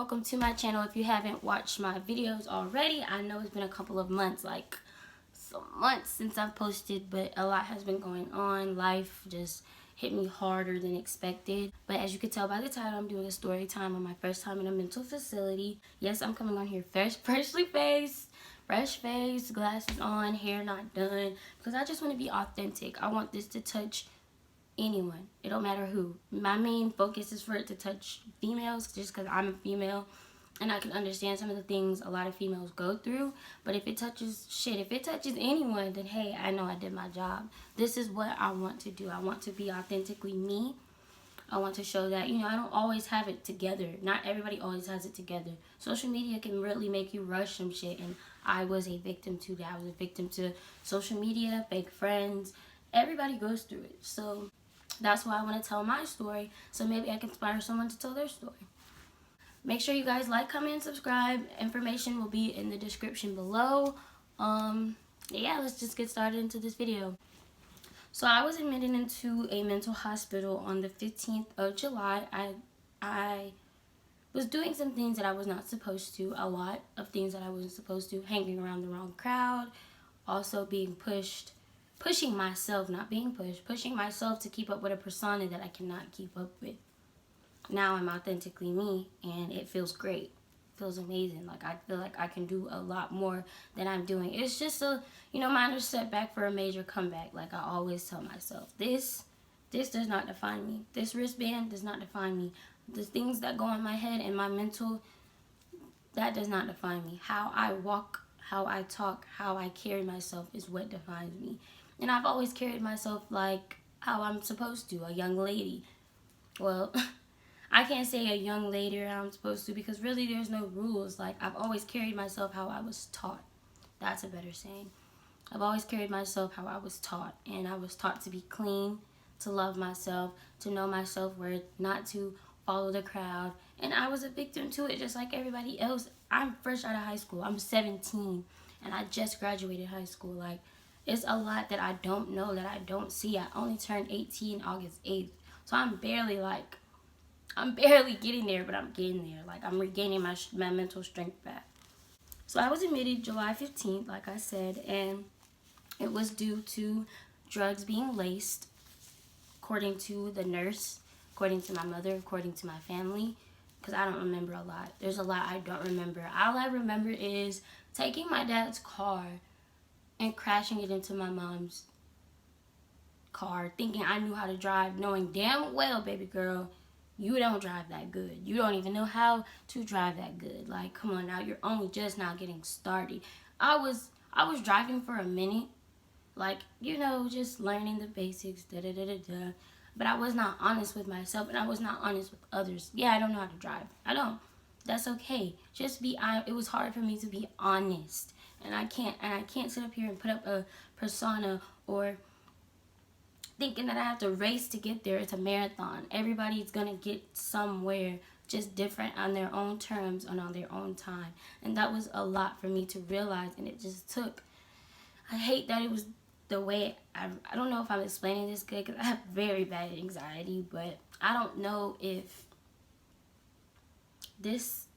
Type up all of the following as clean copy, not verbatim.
welcome to my channel. If you haven't watched my videos already, I know it's been a couple of months, like some months since I've posted, but a lot has been going on. Life just hit me harder than expected. But as you can tell by the title, I'm doing a story time on my first time in a mental facility. Yes, I'm coming on here freshly faced, fresh face, glasses on, hair not done, because I just want to be authentic. I want this to touch anyone. It don't matter who. My main focus is for it to touch females, just because I'm a female and I can understand some of the things a lot of females go through. But if it touches anyone, then hey, I know I did my job. This is what I want to do. I want to be authentically me. I want to show that, I don't always have it together. Not everybody always has it together. Social media can really make you rush some shit, and I was a victim to that. I was a victim to social media, fake friends. Everybody goes through it. So that's why I want to tell my story, so maybe I can inspire someone to tell their story. Make sure you guys like, comment, and subscribe. Information will be in the description below. Yeah, let's just get started into this video. So I was admitted into a mental hospital on the 15th of July. I was doing some things that I was not supposed to, a lot of things that I wasn't supposed to, hanging around the wrong crowd, also being pushing myself, not being pushed, pushing myself to keep up with a persona that I cannot keep up with. Now I'm authentically me, and it feels great. It feels amazing. Like, I feel like I can do a lot more than I'm doing. It's just a, minor setback for a major comeback. Like I always tell myself, this does not define me. This wristband does not define me. The things that go in my head and my mental, that does not define me. How I walk, how I talk, how I carry myself is what defines me. And I've always carried myself like how I'm supposed to, a young lady. Well, I can't say a young lady or how I'm supposed to, because really there's no rules. Like, I've always carried myself how I was taught. That's a better saying. I've always carried myself how I was taught. And I was taught to be clean, to love myself, to know my self-worth, not to follow the crowd. And I was a victim to it just like everybody else. I'm fresh out of high school. I'm 17 and I just graduated high school. Like, it's a lot that I don't know, that I don't see. I only turned 18 August 8th. So I'm barely getting there, but I'm getting there. Like, I'm regaining my mental strength back. So I was admitted July 15th, like I said, and it was due to drugs being laced, according to the nurse, according to my mother, according to my family, because I don't remember a lot. There's a lot I don't remember. All I remember is taking my dad's car and crashing it into my mom's car, thinking I knew how to drive, knowing damn well, baby girl, you don't drive that good. You don't even know how to drive that good. Like, come on now, you're only just now getting started. I was driving for a minute, like, just learning the basics, da-da-da-da-da. But I was not honest with myself, and I was not honest with others. Yeah, I don't know how to drive. I don't. That's okay. It was hard for me to be honest. And I can't sit up here and put up a persona or thinking that I have to race to get there. It's a marathon. Everybody's gonna get somewhere, just different on their own terms and on their own time. And that was a lot for me to realize, and it just took. I hate that it was the way I don't know if I'm explaining this good, because I have very bad anxiety, but I don't know if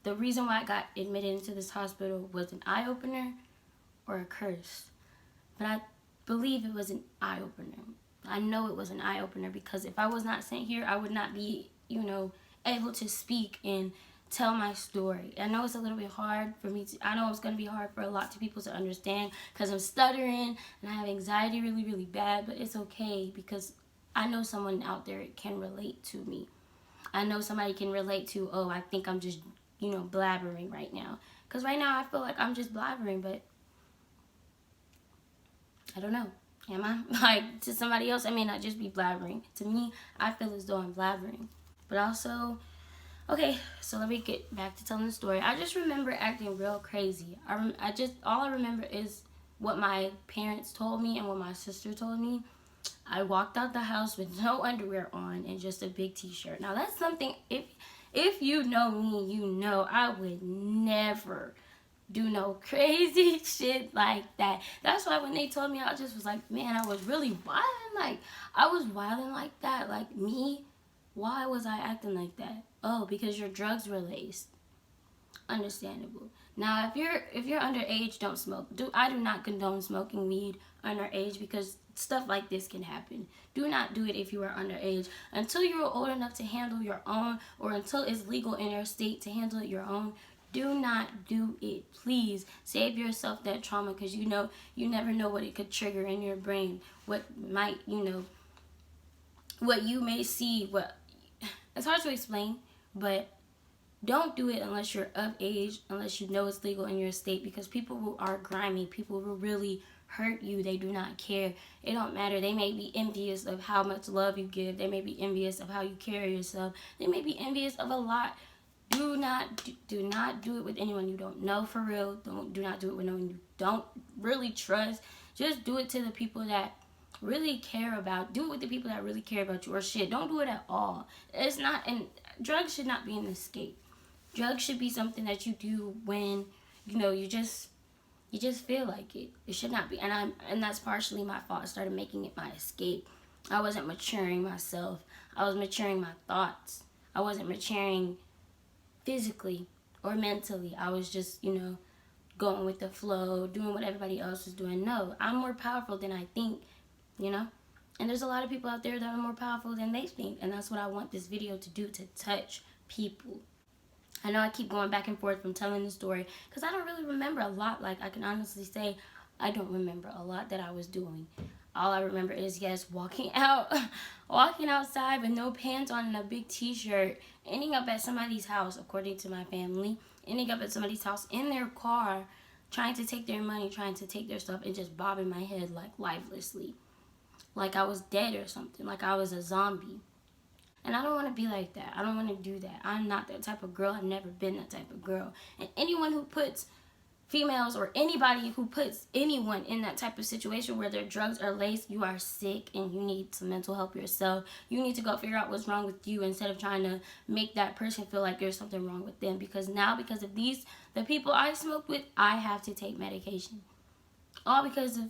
the reason why I got admitted into this hospital was an eye-opener or a curse. But I believe it was an eye-opener. I know it was an eye-opener, because if I was not sent here, I would not be, able to speak and tell my story. I know it's a little bit hard for me to, I know it's going to be hard for a lot of people to understand, because I'm stuttering and I have anxiety really, really bad, but it's okay, because I know someone out there can relate to me. I know somebody can relate to, oh, I think I'm just, blabbering right now. Because right now I feel like I'm just blabbering, but I don't know. Am I? Like, to somebody else, I may not just be blabbering. To me, I feel as though I'm blabbering. But also, okay, so let me get back to telling the story. I just remember acting real crazy. All I remember is what my parents told me and what my sister told me. I walked out the house with no underwear on and just a big t-shirt. Now, that's something, if you know me, you know I would never do no crazy shit like that. That's why when they told me, I just was like, man, I was really wilding. Like, I was wilding like that. Like, me, why was I acting like that? Oh, because your drugs were laced. understandable. Now, if you're underage, don't smoke. I do not condone smoking weed underage, because stuff like this can happen. Do not do it if you are underage. Until you are old enough to handle your own, or until it's legal in your state to handle it your own, do not do it. Please save yourself that trauma, because you never know what it could trigger in your brain. What might, what you may see. It's hard to explain, but don't do it unless you're of age, unless you know it's legal in your state, because people who are grimy, people who really hurt you, they do not care. It don't matter. They may be envious of how much love you give. They may be envious of how you carry yourself. They may be envious of a lot. Do not do it with anyone you don't know, for real. Do not do it with no one you don't really trust. Just do it to the people that really care about. Do it with the people that really care about you, or shit, don't do it at all. It's not, and drugs should not be an escape. Drugs should be something that you do when you just feel like it. It should not be. And that's partially my fault. I started making it my escape. I wasn't maturing myself. I was maturing my thoughts. I wasn't maturing physically or mentally. I was just, going with the flow, doing what everybody else was doing. No, I'm more powerful than I think, And there's a lot of people out there that are more powerful than they think. And that's what I want this video to do, to touch people. I know I keep going back and forth from telling the story, because I don't really remember a lot. Like, I can honestly say I don't remember a lot that I was doing. All I remember is, yes, walking outside with no pants on and a big t-shirt, ending up at somebody's house, according to my family, ending up at somebody's house in their car, trying to take their money, trying to take their stuff, and just bobbing my head like lifelessly. Like I was dead or something, like I was a zombie. And I don't want to be like that. I don't want to do that. I'm not that type of girl. I've never been that type of girl. And anyone who puts females, or anybody who puts anyone in that type of situation where their drugs are laced, you are sick and you need some mental help yourself. You need to go figure out what's wrong with you, instead of trying to make that person feel like there's something wrong with them. Because now, because of the people I smoke with, I have to take medication. All because of,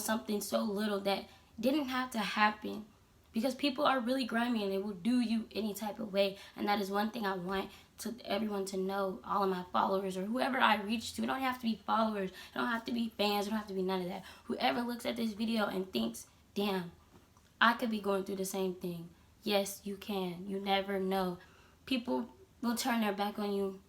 something so little that didn't have to happen. Because people are really grimy and they will do you any type of way. And that is one thing I want everyone to know, all of my followers or whoever I reach to. It don't have to be followers. It don't have to be fans. It don't have to be none of that. Whoever looks at this video and thinks, damn, I could be going through the same thing. Yes, you can. You never know. People will turn their back on you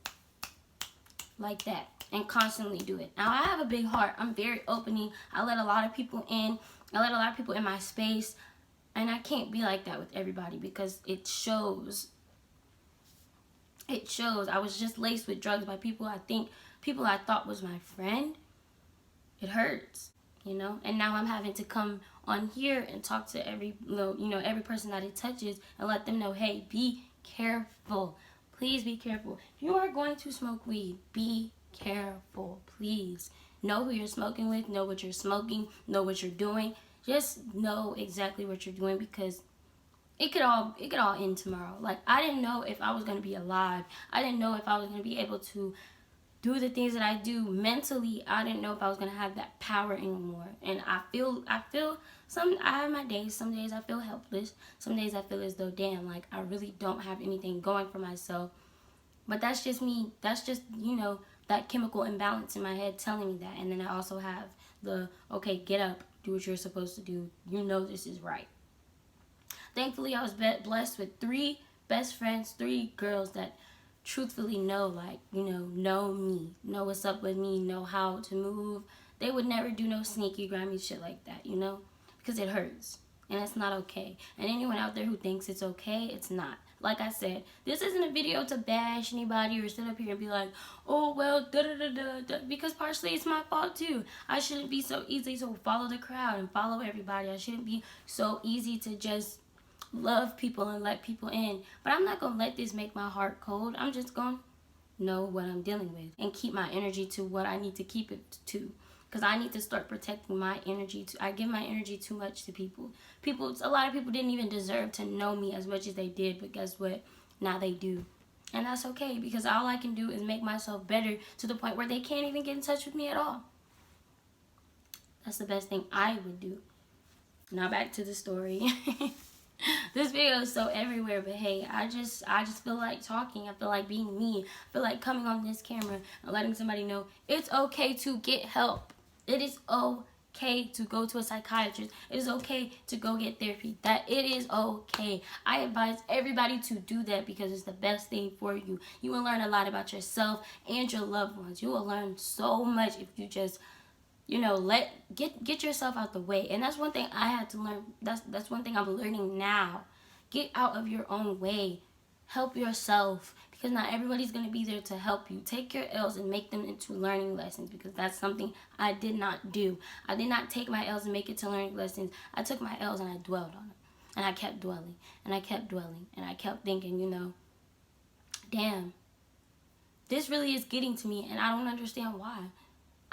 like that and constantly do it. Now, I have a big heart. I'm very opening. I let a lot of people in. I let a lot of people in my space. And I can't be like that with everybody, because it shows. It shows. I was just laced with drugs by people I thought was my friend. It hurts, And now I'm having to come on here and talk to every person that it touches and let them know, hey, be careful. Please be careful. If you are going to smoke weed, be careful, please. Know who you're smoking with. Know what you're smoking. Know what you're doing. Just know exactly what you're doing, because it could all end tomorrow. Like, I didn't know if I was going to be alive. I didn't know if I was going to be able to do the things that I do mentally. I didn't know if I was going to have that power anymore. And I have my days. Some days I feel helpless. Some days I feel as though, damn, like I really don't have anything going for myself. But that's just me. That's just, that chemical imbalance in my head telling me that. And then I also have the, okay, get up. Do what you're supposed to do. This is right. Thankfully, I was blessed with 3 best friends, 3 girls that truthfully know, know me, know what's up with me, know how to move. They would never do no sneaky, grimy shit like that, because it hurts. And it's not okay. And anyone out there who thinks it's okay, it's not. Like I said, this isn't a video to bash anybody or sit up here and be like, oh, well, da-da-da-da-da, because partially it's my fault too. I shouldn't be so easy to follow the crowd and follow everybody. I shouldn't be so easy to just love people and let people in. But I'm not going to let this make my heart cold. I'm just going to know what I'm dealing with and keep my energy to what I need to keep it to. Because I need to start protecting my energy. I give my energy too much to people. A lot of people didn't even deserve to know me as much as they did. But guess what? Now they do. And that's okay. Because all I can do is make myself better to the point where they can't even get in touch with me at all. That's the best thing I would do. Now back to the story. This video is so everywhere, but hey, I just feel like talking. I feel like being me. I feel like coming on this camera and letting somebody know it's okay to get help. It is okay to go to a psychiatrist. It is okay to go get therapy. That it is okay. I advise everybody to do that because it's the best thing for you. You will learn a lot about yourself and your loved ones. You will learn so much if you just, you know, get yourself out the way. And that's one thing I had to learn. That's one thing I'm learning now. Get out of your own way. Help yourself, because not everybody's going to be there to help you. Take your L's and make them into learning lessons, because that's something I did not do. I did not take my L's and make it to learning lessons. I took my L's and I dwelled on them. And I kept dwelling. And I kept dwelling. And I kept thinking, you know, damn, this really is getting to me and I don't understand why.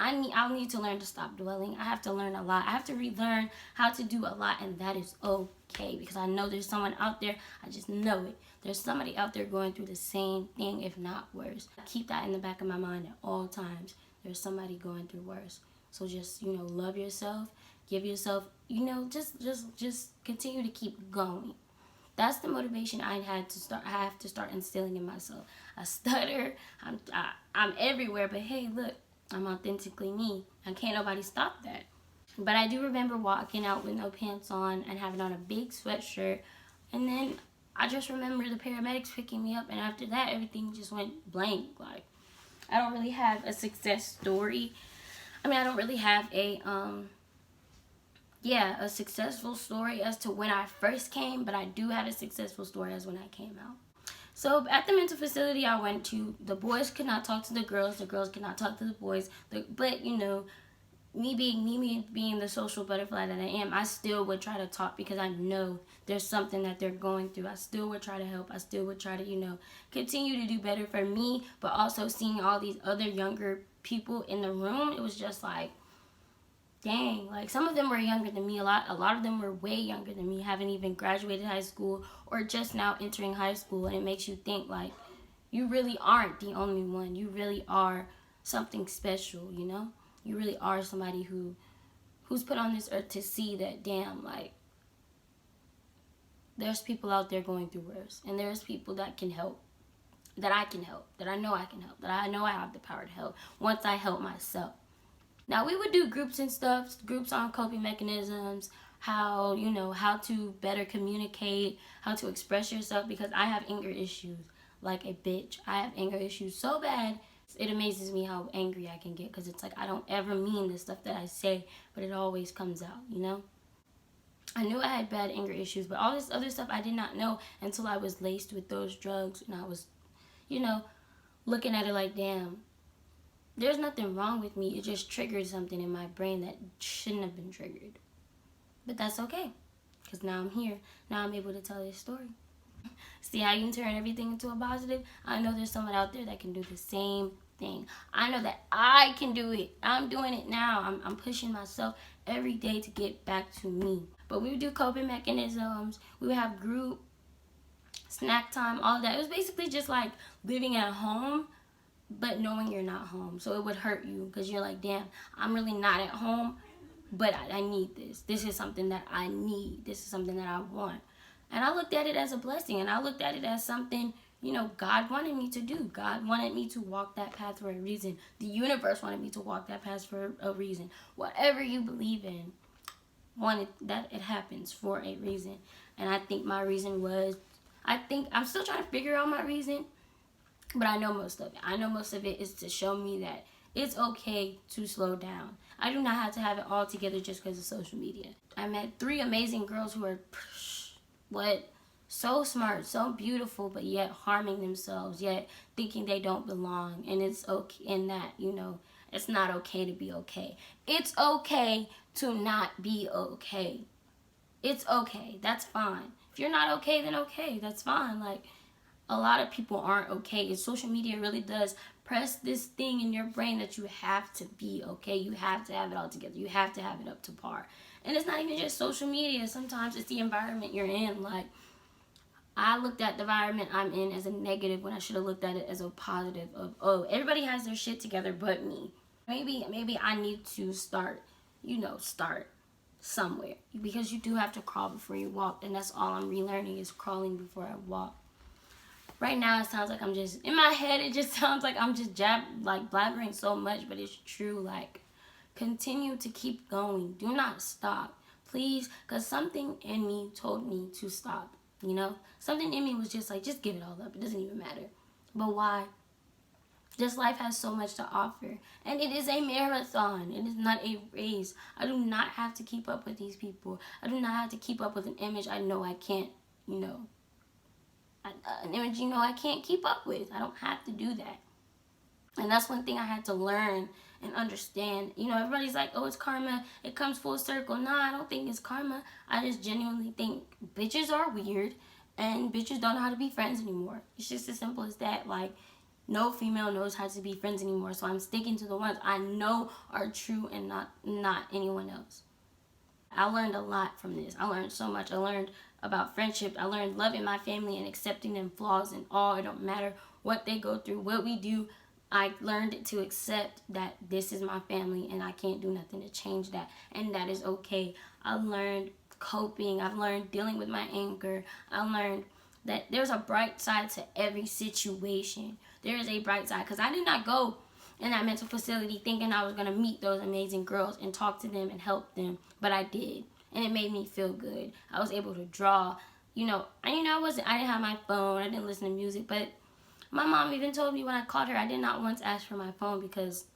I'll need to learn to stop dwelling. I have to learn a lot. I have to relearn how to do a lot, and that is okay, because I know there's someone out there. I just know it. There's somebody out there going through the same thing, if not worse. I keep that in the back of my mind at all times. There's somebody going through worse. So just, you know, love yourself. Give yourself, you know, just continue to keep going. That's the motivation I have to start instilling in myself. I stutter. I'm everywhere, but hey, look. I'm authentically me, and can't nobody stop that. But I do remember walking out with no pants on and having on a big sweatshirt, and then I just remember the paramedics picking me up, and after that everything just went blank. Like, I don't really have a success story. I mean, I don't really have a successful story as to when I first came, but I do have a successful story as when I came out. So at the mental facility I went to, the boys could not talk to the girls could not talk to the boys. But, you know, me being the social butterfly that I am, I still would try to talk, because I know there's something that they're going through. I still would try to help. I still would try to, you know, continue to do better for me. But also seeing all these other younger people in the room, it was just like, dang, like some of them were younger than me. A lot of them were way younger than me, haven't even graduated high school or just now entering high school. And it makes you think, like, you really aren't the only one. You really are something special, you know? You really are somebody who's put on this earth to see that, damn, like, there's people out there going through worse, and there's people that can help, that I can help, that I know I can help, that I know I have the power to help once I help myself. Now, we would do groups and stuff, groups on coping mechanisms, how, you know, how to better communicate, how to express yourself, because I have anger issues like a bitch. I have anger issues so bad, it amazes me how angry I can get, because it's like I don't ever mean the stuff that I say, but it always comes out, you know? I knew I had bad anger issues, but all this other stuff I did not know until I was laced with those drugs, and I was, you know, looking at it like, damn, there's nothing wrong with me. It just triggered something in my brain that shouldn't have been triggered. But that's okay, because now I'm here. Now I'm able to tell this story. See how you can turn everything into a positive? I know there's someone out there that can do the same thing. I know that I can do it. I'm doing it now. I'm pushing myself every day to get back to me. But we would do coping mechanisms. We would have group, snack time, all of that. It was basically just like living at home, but knowing you're not home. So it would hurt you, because you're like, damn, I'm really not at home, but I need this. This is something that I need. This is something that I want. And I looked at it as a blessing, and I looked at it as something, you know, God wanted me to do. God wanted me to walk that path for a reason. The universe wanted me to walk that path for a reason. Whatever you believe in, wanted that it happens for a reason. And I think my reason was, I'm still trying to figure out my reason, but I know most of it. I know most of it is to show me that it's okay to slow down. I do not have to have it all together just because of social media. I met 3 amazing girls who are, so smart, so beautiful, but yet harming themselves, yet thinking they don't belong. And it's okay in that, you know, it's not okay to be okay. It's okay to not be okay. It's okay. That's fine. If you're not okay, then okay. That's fine. Like, a lot of people aren't okay, and social media really does press this thing in your brain that you have to be okay. You have to have it all together. You have to have it up to par. And it's not even just social media. Sometimes it's the environment you're in. Like, I looked at the environment I'm in as a negative when I should have looked at it as a positive of, oh, everybody has their shit together but me. Maybe I need to start somewhere, because you do have to crawl before you walk, and that's all I'm relearning, is crawling before I walk. Right now it sounds like I'm just, in my head it just sounds like I'm just blabbering so much, but it's true. Like, continue to keep going. Do not stop, please, because something in me told me to stop, you know? Something in me was just like, just give it all up. It doesn't even matter. But why? This life has so much to offer, and it is a marathon. It is not a race. I do not have to keep up with these people. I do not have to keep up with an image I know I can't, an image I can't keep up with. I don't have to do that. And that's one thing I had to learn and understand. Everybody's like, oh, it's karma, it comes full circle. Nah, I don't think it's karma. I just genuinely think bitches are weird, and bitches don't know how to be friends anymore. It's just as simple as that. Like, no female knows how to be friends anymore, so I'm sticking to the ones I know are true and not anyone else. I learned a lot from this. I learned so much. I learned about friendship. I learned loving my family and accepting them flaws and all. It don't matter what they go through, what we do. I learned to accept that this is my family and I can't do nothing to change that, and that is okay. I learned coping. I've learned dealing with my anger. I learned that there's a bright side to every situation. There is a bright side, because I did not go in that mental facility thinking I was going to meet those amazing girls and talk to them and help them, but I did, and it made me feel good. I was able to draw. I didn't have my phone. I didn't listen to music, but my mom even told me when I called her, I did not once ask for my phone, because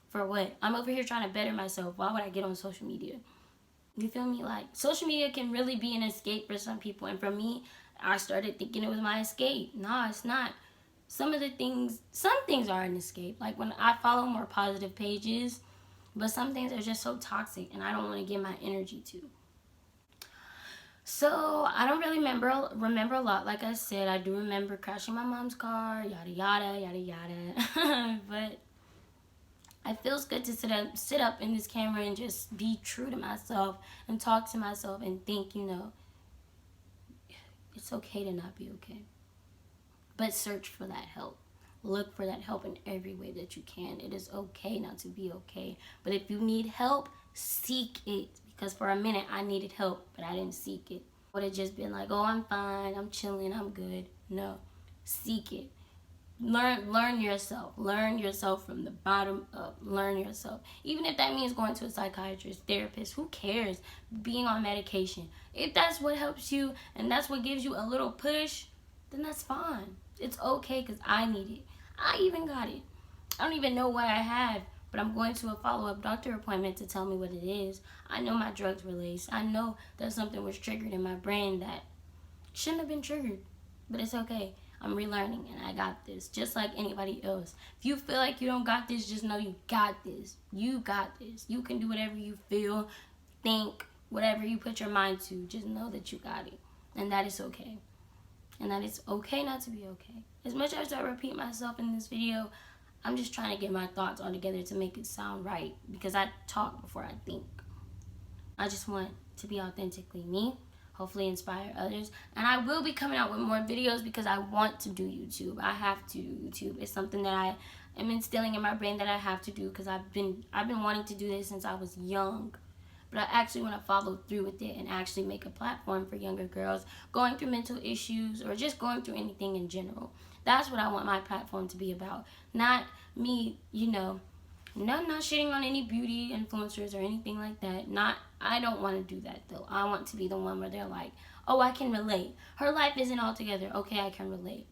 for what? I'm over here trying to better myself. Why would I get on social media? You feel me? Like, social media can really be an escape for some people, and for me, I started thinking it was my escape. Nah, it's not. Some things are an escape. Like, when I follow more positive pages, but some things are just so toxic, and I don't want to give my energy to. So I don't really remember a lot. Like I said, I do remember crashing my mom's car, yada yada yada yada. But it feels good to sit up in this camera and just be true to myself and talk to myself and think, it's okay to not be okay. But search for that help. Look for that help in every way that you can. It is okay not to be okay. But if you need help, seek it. Because for a minute, I needed help, but I didn't seek it. I would have just been like, oh, I'm fine, I'm chilling, I'm good. No, seek it. Learn yourself. Learn yourself from the bottom up. Learn yourself. Even if that means going to a psychiatrist, therapist, who cares? Being on medication. If that's what helps you and that's what gives you a little push, then that's fine. It's okay, because I need it. I even got it. I don't even know what I have, but I'm going to a follow-up doctor appointment to tell me what it is. I know my drugs were laced. I know that something was triggered in my brain that shouldn't have been triggered, but it's okay. I'm relearning, and I got this, just like anybody else. If you feel like you don't got this, just know you got this. You got this. You can do whatever you feel, think, whatever you put your mind to. Just know that you got it, and that is okay. And that it's okay not to be okay. As much as I repeat myself in this video, I'm just trying to get my thoughts all together to make it sound right, because I talk before I think. I just want to be authentically me, hopefully inspire others. And I will be coming out with more videos, because I want to do YouTube. I have to do YouTube. It's something that I am instilling in my brain that I have to do, because I've been wanting to do this since I was young. But I actually want to follow through with it and actually make a platform for younger girls going through mental issues or just going through anything in general. That's what I want my platform to be about. Not me, not shitting on any beauty influencers or anything like that. I don't want to do that, though. I want to be the one where they're like, oh, I can relate. Her life isn't all together. Okay, I can relate.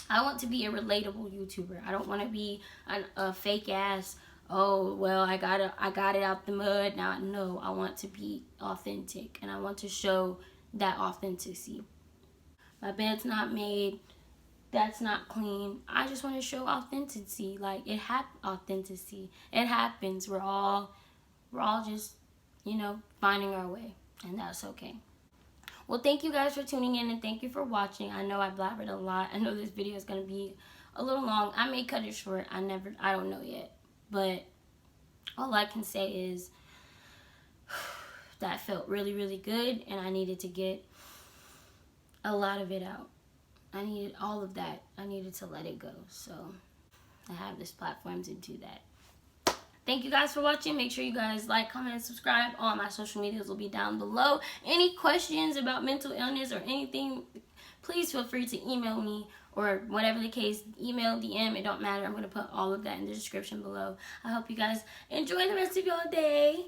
I want to be a relatable YouTuber. I don't want to be a fake ass, oh, well, I got it out the mud. Now, no, I want to be authentic, and I want to show that authenticity. My bed's not made. That's not clean. I just want to show authenticity. Like, authenticity. It happens. We're all just, finding our way, and that's okay. Well, thank you guys for tuning in, and thank you for watching. I know I blabbered a lot. I know this video is going to be a little long. I may cut it short. I don't know yet. But all I can say is that felt really, really good, and I needed to get a lot of it out. I needed all of that. I needed to let it go. So I have this platform to do that. thank you guys for watching. Make sure you guys like, comment, and subscribe. All my social medias will be down below. Any questions about mental illness or anything, please feel free to email me, or whatever the case, email, DM, it don't matter. I'm going to put all of that in the description below. I hope you guys enjoy the rest of your day.